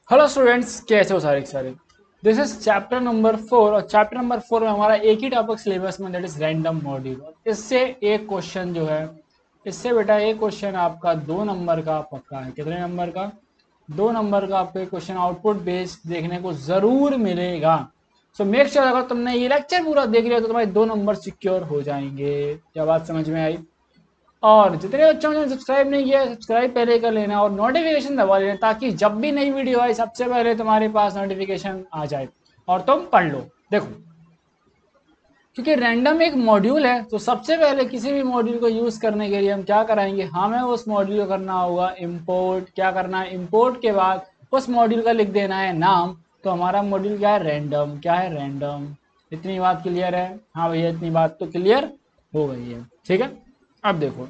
Hello students, कैसे हो सारे सारे। दिस इज चैप्टर नंबर 4 और चैप्टर नंबर 4 में हमारा एक ही टॉपिक सिलेबस में, दैट इज रैंडम मॉड्यूल। इससे एक क्वेश्चन जो है, इससे बेटा एक क्वेश्चन आपका 2 नंबर का पक्का है। कितने नंबर का? 2 नंबर का आपको क्वेश्चन आउटपुट बेस्ड देखने को जरूर मिलेगा। सो मेक श्योर अगर तुमने ये लेक्चर पूरा देख लिया तो तुम्हारे 2 नंबर सिक्योर हो जाएंगे। क्या बात समझ में आई? और जितने बच्चों ने सब्सक्राइब नहीं किया सब्सक्राइब पहले कर लेना और नोटिफिकेशन दबा लेना, ताकि जब भी नई वीडियो आए सबसे पहले तुम्हारे पास नोटिफिकेशन आ जाए और तुम पढ़ लो। देखो, क्योंकि रैंडम एक मॉड्यूल है तो सबसे पहले किसी भी मॉड्यूल को यूज करने के लिए हम क्या कराएंगे, हमें उस मॉड्यूल को करना होगा इंपोर्ट। क्या करना है? इंपोर्ट के बाद उस मॉड्यूल का लिख देना है नाम। तो हमारा मॉड्यूल क्या है? रैंडम। क्या है? रैंडम। इतनी बात क्लियर है? हाँ भैया, इतनी बात तो क्लियर हो गई है। ठीक है, अब देखो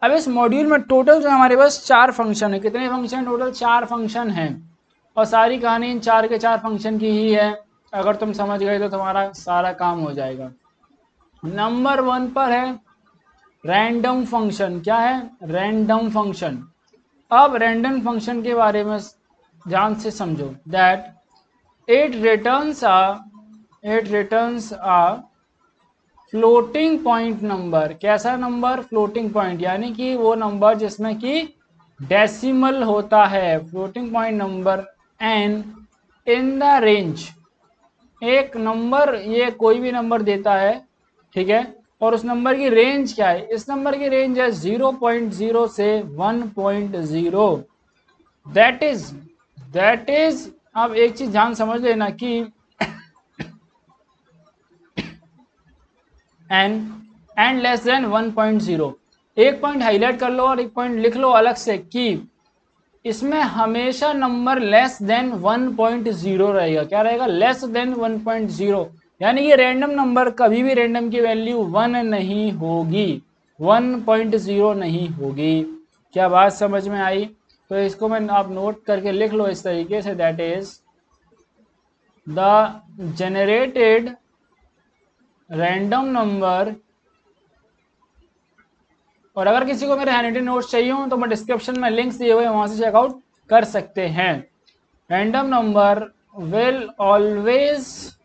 अब इस मॉड्यूल में टोटल जो हमारे पास 4 फंक्शन है। कितने फंक्शन? टोटल 4 फंक्शन हैं और सारी कहानी इन 4 के 4 फंक्शन की ही है। अगर तुम समझ गए तो तुम्हारा सारा काम हो जाएगा। नंबर 1 पर है रैंडम फंक्शन। क्या है? Random function. अब रैंडम फंक्शन के बारे में ध्यान से समझो। That it returns a floating point number. कैसा नंबर? फ्लोटिंग पॉइंट, यानी कि वो नंबर जिसमें कि डेसिमल होता है। Floating point number N in the range. एक नंबर, ये कोई भी नंबर देता है, ठीक है, और उस नंबर की रेंज क्या है? इस नंबर की रेंज है 0.0 से 1.0। दैट इज अब एक चीज ध्यान समझ लेना कि एन एंड लेस देन 1.0। एक पॉइंट हाईलाइट कर लो और एक पॉइंट लिख लो अलग से कि इसमें हमेशा नंबर लेस देन 1.0 रहेगा। क्या रहेगा? Less than 1.0। यानी कि रैंडम नंबर कभी भी रैंडम की वैल्यू 1 नहीं होगी, 1.0 नहीं होगी। क्या बात समझ में आई? तो इसको मैं आप नोट करके लिख लो इस तरीके से। That is the generated random number. और अगर किसी को मेरे हैंडरिटन नोट्स चाहिए हो तो मैं डिस्क्रिप्शन में लिंक्स दिए हुए वहां से चेकआउट कर सकते हैं। Random number will always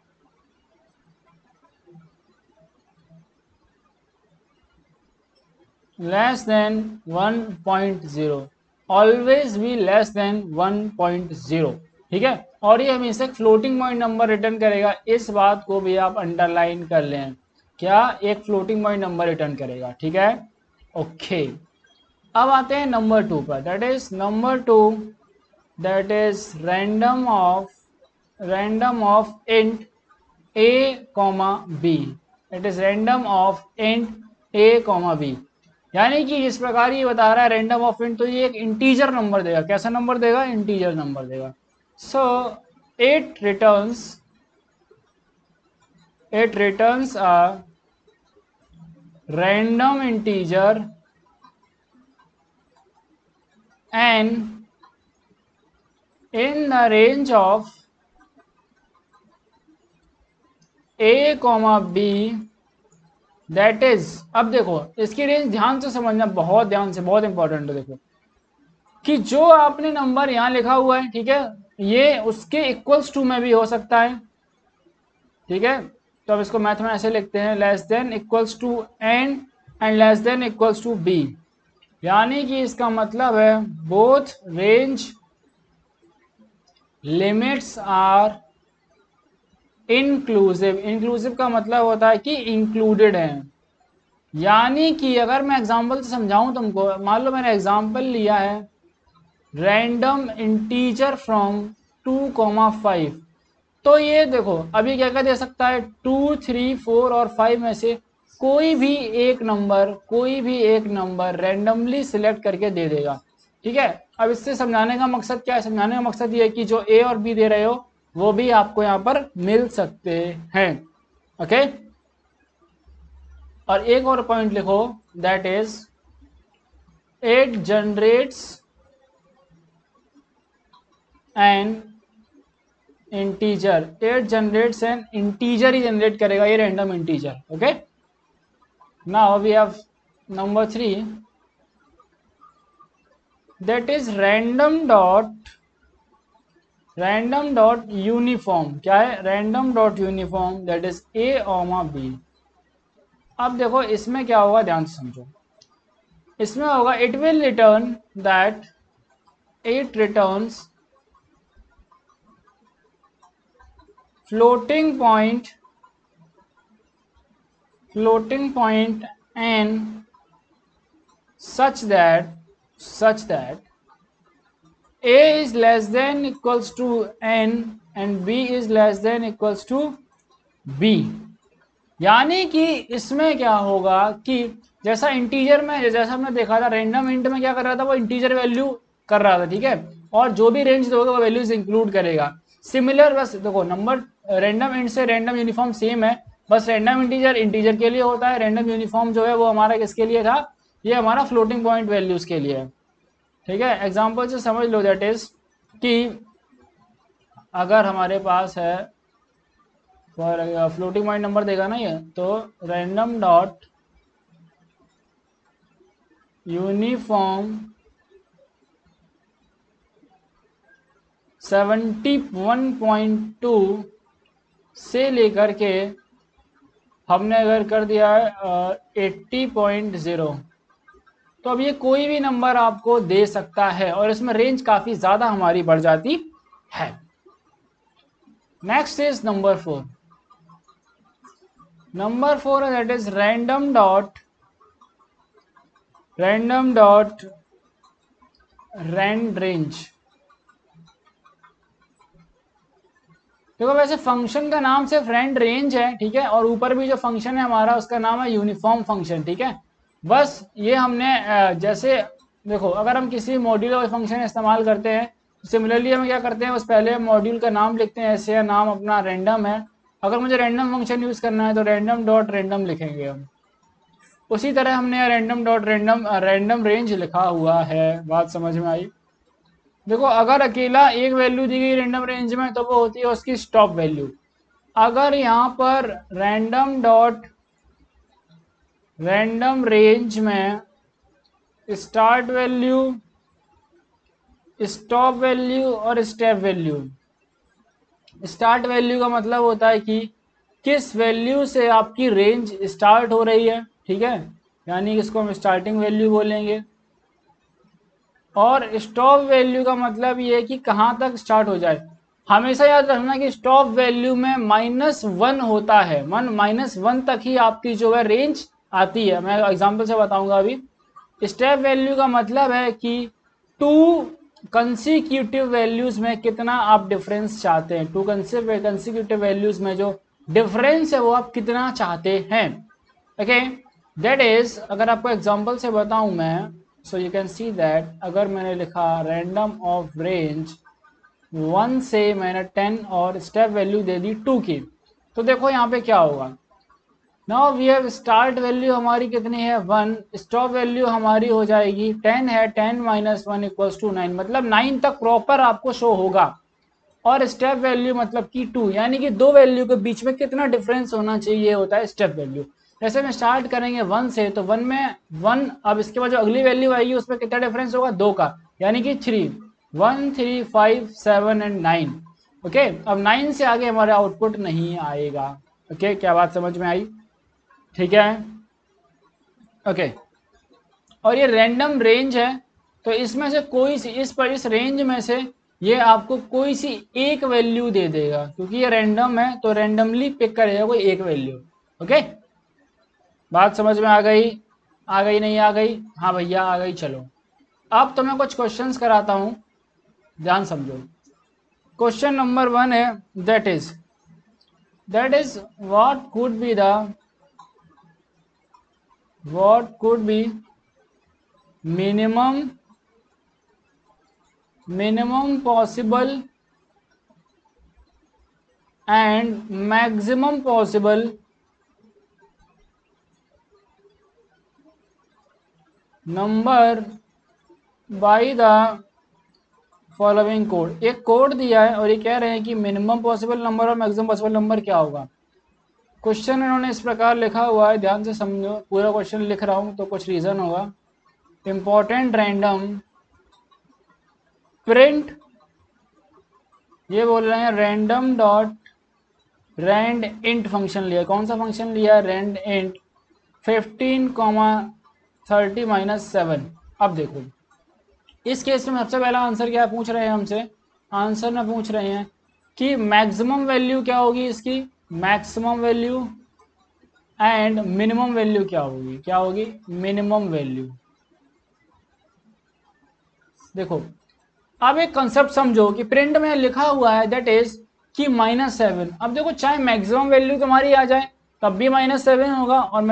less than 1.0, always भी लेस देन 1.0। ठीक है, और ये हमेशा फ्लोटिंग पॉइंट नंबर रिटर्न करेगा। इस बात को भी आप अंडरलाइन कर लें। क्या? एक फ्लोटिंग पॉइंट नंबर रिटर्न करेगा। ठीक है, ओके। अब आते हैं नंबर 2 पर। That is number 2, that is random of int a comma B. It is random of int a comma B. यानी कि इस प्रकार ये बता रहा है रैंडम ऑफ इंट, तो ये एक इंटीजर नंबर देगा। कैसा नंबर देगा? इंटीजर नंबर देगा। So it returns a random integer and in the range of a comma B. That is, अब देखो इसकी रेंज ध्यान से समझना, बहुत ध्यान से, बहुत इंपॉर्टेंट है। देखो कि जो आपने नंबर यहां लिखा हुआ है, ठीक है, ये उसके इक्वल्स टू में भी हो सकता है। ठीक है, तो अब इसको मैथ में ऐसे लिखते हैं, less than equals to and less than equals to B. यानी कि इसका मतलब है both range limits are inclusive. Inclusive का मतलब होता है कि इंक्लूडेड है। यानी कि अगर मैं एग्जांपल से समझाऊं तुमको, मान लो मैंने एग्जांपल लिया है रैंडम इंटीजर फ्रॉम 2,5। तो ये देखो अभी क्या क्या दे सकता है, 2, 3, 4 और 5 में से कोई भी एक नंबर रैंडमली सिलेक्ट करके दे देगा। ठीक है, अब इससे समझाने का मकसद क्या है? समझाने का मकसद ये है कि जो ए और बी दे रहे हो वो भी आपको यहाँ पर मिल सकते हैं। ओके, और एक और पॉइंट लिखो, that is it generates an integer. It generates an integer ही जनरेट करेगा, ये random integer. Okay, now we have number 3, that is random dot random dot uniform क्या है, random dot uniform that is a comma b. अब देखो इसमें क्या होगा, ध्यान से समझो। इसमें होगा it will return that it returns floating point n such that a is less than equals to n and b is less than equals to b। यानी कि इसमें क्या होगा कि जैसा इंटीजर में, जैसा हमने देखा था रैंडम इंट में क्या कर रहा था, वो इंटीजर वैल्यू कर रहा था, ठीक है, और जो भी रेंज दोगे वो वैल्यूज इंक्लूड करेगा। सिमिलर बस देखो नंबर रैंडम इंट से रैंडम यूनिफॉर्म सेम है, बस रैंडम इंटीजर के लिए होता है, रैंडम यूनिफॉर्म जो है वो हमारा किसके लिए था, ये हमारा फ्लोटिंग पॉइंट वैल्यूज के लिए है, ठीक है। एग्जाम्पल से समझ लो, दैट इज कि अगर हमारे पास है फ्लोटिंग पॉइंट नंबर देगा ना ये, तो रैंडम डॉट यूनिफॉर्म 71.2 से लेकर के हमने अगर कर दिया है 80.0, तो अब ये कोई भी नंबर आपको दे सकता है और इसमें रेंज काफी ज्यादा हमारी बढ़ जाती है। Next is number 4। नंबर 4 है that is random dot rand range. देखो वैसे फंक्शन का नाम सिर्फ रैंड रेंज है, ठीक है, और ऊपर भी जो फंक्शन है हमारा उसका नाम है यूनिफॉर्म फंक्शन, ठीक है। बस ये हमने जैसे देखो अगर हम किसी मॉड्यूल और फंक्शन इस्तेमाल करते हैं, सिमिलरली हम क्या करते हैं, बस पहले मॉड्यूल का नाम लिखते हैं, ऐसे नाम अपना रैंडम है, अगर मुझे रैंडम फंक्शन यूज करना है तो रैंडम डॉट रैंडम लिखेंगे हम। उसी तरह हमने रैंडम डॉट रैंडम रेंज लिखा हुआ है। बात समझ में आई? देखो अगर अकेला एक वैल्यू दी गई रैंडम रेंज में तो वो होती है उसकी स्टॉप वैल्यू। अगर यहाँ पर रैंडम डॉट रैंडम रेंज में स्टार्ट वैल्यू, स्टॉप वैल्यू और स्टेप वैल्यू, स्टार्ट वैल्यू का मतलब होता है कि किस वैल्यू से आपकी रेंज स्टार्ट हो रही है, ठीक है, यानी इसको हम स्टार्टिंग वैल्यू बोलेंगे। और स्टॉप वैल्यू का मतलब ये है कि कहाँ तक स्टार्ट हो जाए। हमेशा याद रखना कि स्टॉप वैल्यू में -1 होता है, -1 तक ही आपकी जो है रेंज आती है। मैं एग्जांपल से बताऊंगा अभी। स्टेप वैल्यू का मतलब है कि 2 कंसिक्यूटिव वैल्यूज में कितना आप डिफरेंस चाहते हैं, 2 कंसिक्यूटिव वैल्यूज में जो डिफरेंस है वो आप कितना चाहते हैं, ओके। दैट इज अगर आपको एग्जांपल से बताऊं मैं, so you can see that अगर मैंने लिखा रैंडम ऑफ रेंज 1 से मैंने 10 और स्टेप वैल्यू दे दी 2 की, तो देखो यहाँ पे क्या होगा। Now we have start value हमारी कितनी है 1, स्टॉप वैल्यू हमारी हो जाएगी 10 है, 10 - 1 इक्वल्स टू 9, मतलब 9 तक प्रॉपर आपको शो होगा। और स्टेप वैल्यू मतलब कि 2, यानी कि दो वैल्यू के बीच में कितना डिफरेंस होना चाहिए होता है स्टेप वैल्यू। जैसे हम स्टार्ट करेंगे 1 से, तो 1 में 1, अब इसके बाद जो अगली वैल्यू आएगी उसमें कितना डिफरेंस होगा 2 का, यानी कि 3, 1 3 5 7 एंड 9, ओके। अब 9 से आगे हमारा आउटपुट नहीं आएगा, ओके। क्या बात समझ में आई? ठीक है, ओके। और ये रैंडम रेंज है, तो इसमें से कोई सी इस रेंज में से ये आपको कोई सी एक वैल्यू दे देगा, क्योंकि ये रैंडम है तो रैंडमली पिक करेगा कोई एक वैल्यू, ओके। बात समझ में आ गई? आ गई नहीं आ गई? हाँ भैया आ गई। चलो अब तो मैं कुछ क्वेश्चंस कराता हूं, ध्यान समझो। क्वेश्चन नंबर 1 है that is what could be minimum possible and maximum possible number by the following code. एक कोड दिया है और ये कह रहे हैं कि मिनिमम पॉसिबल नंबर और मैक्सिमम पॉसिबल नंबर क्या होगा। क्वेश्चन इन्होंने इस प्रकार लिखा हुआ है, ध्यान से समझो। पूरा क्वेश्चन लिख रहा हूं तो कुछ रीजन होगा। इंपॉर्टेंट रैंडम प्रिंट ये बोल रहे हैं random dot rand int function लिया। कौन सा फंक्शन लिया? Rand int 15,30 - 7। अब देखो इस केस में सबसे पहला आंसर क्या पूछ रहे हैं हमसे? आंसर में पूछ रहे हैं कि मैक्सिमम वैल्यू क्या होगी इसकी, maximum value, and minimum value क्या होगी? क्या होगी? Minimum value. देखो अब एक कंसेप्ट समझो कि प्रिंट में लिखा हुआ है दैट इज कि -7। अब देखो चाहे मैक्सिमम वैल्यू तुम्हारी आ जाए तब भी -7 होगा, और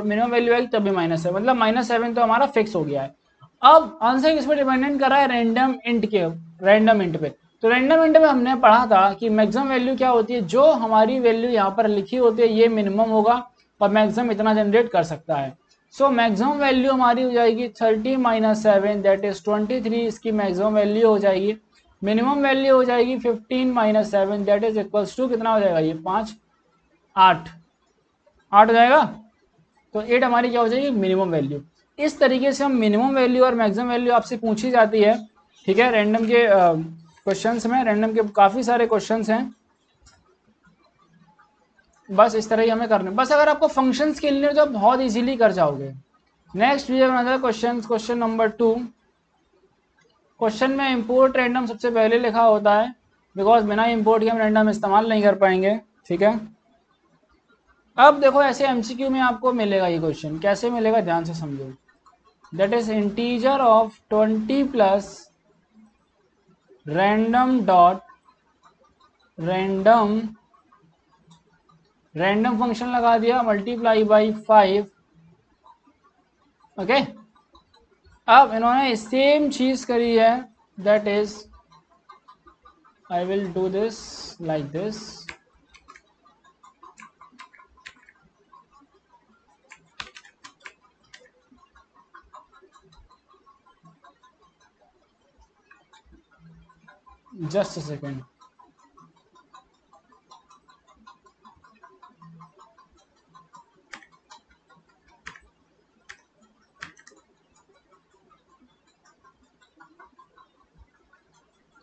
मिनिमम वैल्यू आएगी तब भी -7, मतलब -7 तो हमारा फिक्स हो गया है। अब आंसर किस पर डिपेंडेंट कर रहा है? रैंडम इंट के, रैंडम इंट पे। तो रैंडम इंट में हमने पढ़ा था कि मैक्सिमम वैल्यू क्या होती है, जो हमारी वैल्यू यहाँ पर लिखी होती है ये मिनिमम होगा और मैक्सिमम इतना जनरेट कर सकता है। सो मैक्सिमम वैल्यू हमारी हो जाएगी 30 - 7 दैट इज 23, इसकी मैक्सिमम वैल्यू हो जाएगी। मिनिमम वैल्यू हो जाएगी 15 - 7 दैट इज इक्वल्स टू कितना हो जाएगा? ये 5 8 8 हो जाएगा। तो 8 हमारी क्या हो जाएगी? Minimum value. इस तरीके से हम मिनिमम वैल्यू और मैक्सिमम वैल्यू आपसे पूछी जाती है, ठीक है। रैंडम के क्वेश्चंस में, रैंडम के काफ़ी सारे क्वेश्चंस हैं, बस इस तरह ही हमें करने। बस अगर आपको फंक्शंस के लिए तो बहुत इजीली कर जाओगे। Next we have another question, question number 2। Question में इंपोर्ट रैंडम सबसे पहले लिखा होता है, बिकॉज बिना इंपोर्ट के हम रैंडम इस्तेमाल नहीं कर पाएंगे, ठीक है। अब देखो ऐसे एमसीक्यू में आपको मिलेगा ये क्वेश्चन, कैसे मिलेगा ध्यान से समझो। That is integer of 20 plus random dot random, random function लगा दिया मल्टीप्लाई बाई 5, ओके। अब इन्होंने सेम चीज करी है, that is I will do this like this. Just a second.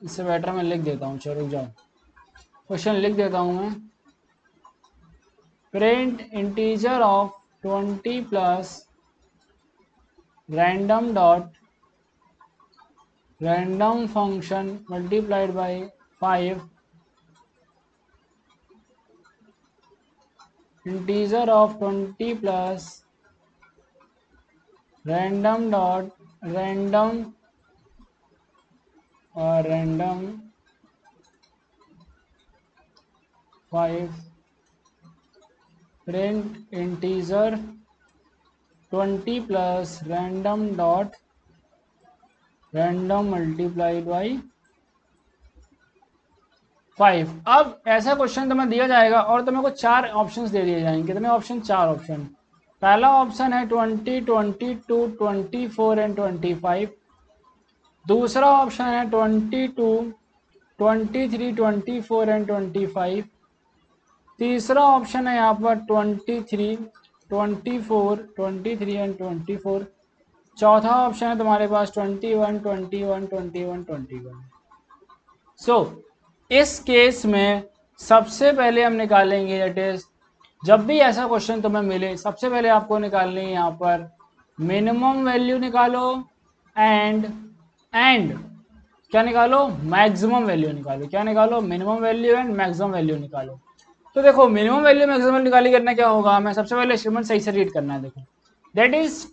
इससे बेटर मैं लिख देता हूँ, चलो रुक जाओ, क्वेश्चन लिख देता हूँ मैं। Print integer of 20 plus random dot random function multiplied by 5 integer of 20 plus random dot random और random 5 print integer 20 plus random dot random multiplied by 5। अब ऐसा क्वेश्चन तुम्हें दिया जाएगा और तुम्हें को 4 ऑप्शंस दे दिए जाएंगे। कितने ऑप्शन? 4 ऑप्शन। पहला ऑप्शन है 20, 22, 24 एंड 25। दूसरा ऑप्शन है 22, 23, 24 एंड 25। तीसरा ऑप्शन है यहाँ पर 23, 24, 23 एंड 24। चौथा ऑप्शन है तुम्हारे पास 21, 21, 21, 21। सो इस केस में सबसे पहले हम निकालेंगे दैट इज, जब भी ऐसा क्वेश्चन तुम्हें मिले सबसे पहले आपको निकालनी है यहाँ पर मिनिमम वैल्यू निकालो, एंड क्या निकालो? मैक्सिमम वैल्यू निकालो। क्या निकालो? Minimum value and maximum value निकालो। तो देखो मिनिमम वैल्यू मैक्सिमम वैल्यू निकाली करना क्या होगा, हमें सबसे पहले स्टेटमेंट सही से रीड करना है। देखो that is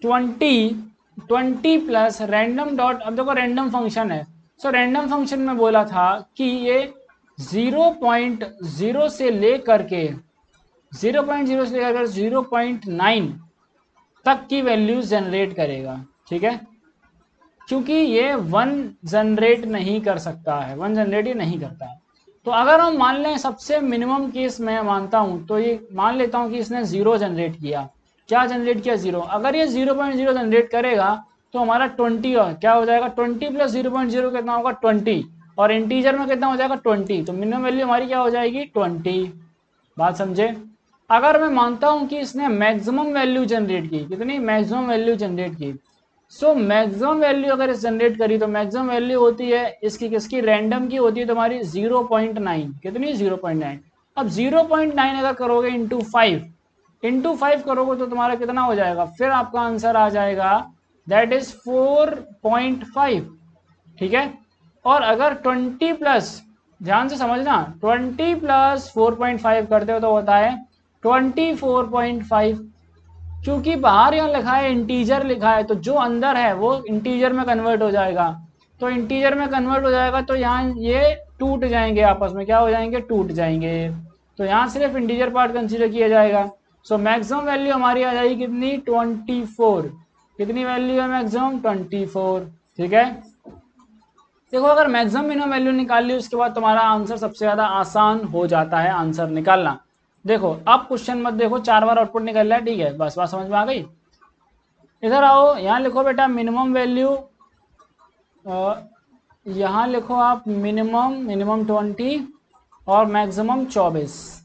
20 plus random dot, अब देखो रैंडम फंक्शन है, सो रैंडम फंक्शन में बोला था कि ये 0.0 से लेकर के 0.9 तक की वैल्यूज जनरेट करेगा, ठीक है। क्योंकि ये 1 जनरेट नहीं कर सकता है, 1 जनरेट ही नहीं करता है। तो अगर हम मान लें सबसे मिनिमम केस मैं मानता हूं, तो ये मान लेता हूं कि इसने 0 जनरेट किया। क्या जनरेट किया? 0। अगर ये 0.0 जनरेट करेगा तो हमारा 20 क्या हो जाएगा? 20 प्लस 0.0 कितना होगा? 20, और इंटीजर में कितना हो जाएगा? 20। तो मिनिमम वैल्यू हमारी क्या हो जाएगी? 20। बात समझे। अगर मैं मानता हूं कि इसने मैक्सिमम वैल्यू जनरेट की, कितनी? मैक्सिमम वैल्यू जनरेट की, सो मैक्सिमम वैल्यू अगर इस जनरेट करी तो मैक्सिमम वैल्यू होती है इसकी किसकी, रैंडम की होती है तुम्हारी 0.9, कितनी 0.9। अब 0.9 अगर करोगे इंटू 5 करोगे तो तुम्हारा कितना हो जाएगा, फिर आपका आंसर आ जाएगा दैट इज 4.5, ठीक है। और अगर 20 प्लस, ध्यान से समझना, 20 प्लस 4.5 करते हो तो होता है 24.5। क्योंकि बाहर यहाँ लिखा है इंटीजर लिखा है, तो जो अंदर है वो इंटीजर में कन्वर्ट हो जाएगा, तो इंटीजर में कन्वर्ट हो जाएगा तो यहाँ ये टूट जाएंगे आपस में, क्या हो जाएंगे, टूट जाएंगे। तो यहाँ सिर्फ इंटीजर पार्ट कंसीडर किया जाएगा। सो मैक्सिमम वैल्यू हमारी आ जाएगी कितनी, 24। कितनी वैल्यू है मैक्सिमम, 24, ठीक है। देखो अगर मैक्सिमम मिनिमम वैल्यू निकाल ली उसके बाद तुम्हारा आंसर सबसे ज्यादा आसान हो जाता है आंसर निकालना। देखो अब क्वेश्चन मत देखो, 4 बार आउटपुट निकल रहा है, ठीक है, बस बात समझ में आ गई। इधर आओ, यहाँ लिखो बेटा मिनिमम वैल्यू, यहाँ लिखो आप मिनिमम 20 और मैक्सिमम 24।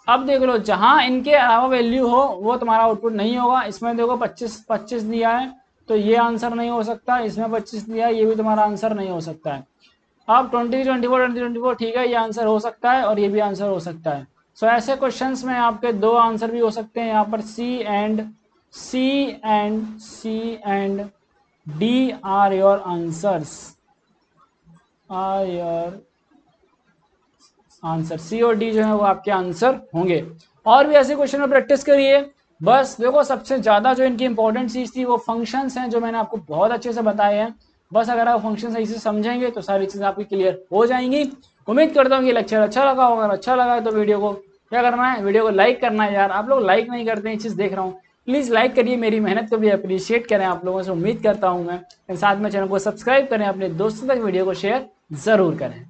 अब देख लो जहां इनके अलावा वैल्यू हो वो तुम्हारा आउटपुट नहीं होगा। इसमें देखो 25 दिया है तो ये आंसर नहीं हो सकता, इसमें 25 दिया है ये भी तुम्हारा आंसर नहीं हो सकता है। अब 20, 24 ठीक है, ये आंसर हो सकता है और ये भी आंसर हो सकता है। सो ऐसे क्वेश्चंस में आपके दो आंसर भी हो सकते हैं, यहाँ पर C and D are your answers, C और D जो है वो आपके आंसर होंगे। और भी ऐसे क्वेश्चन में प्रैक्टिस करिए। बस देखो सबसे ज्यादा जो इनकी इंपॉर्टेंट चीज थी वो फंक्शंस हैं, जो मैंने आपको बहुत अच्छे से बताए हैं। बस अगर आप फंक्शन सही से समझेंगे तो सारी चीजें आपकी क्लियर हो जाएंगी। उम्मीद करता हूँ कि लेक्चर अच्छा लगा होगा। अगर अच्छा लगा तो वीडियो को क्या करना है, वीडियो को लाइक करना है। यार आप लोग लाइक नहीं करते हैं, चीज देख रहा हूँ, प्लीज लाइक करिए, मेरी मेहनत को भी अप्रिशिएट करें। आप लोगों से उम्मीद करता हूँ मैं, साथ में चैनल को सब्सक्राइब करें, अपने दोस्तों तक वीडियो को शेयर जरूर करें।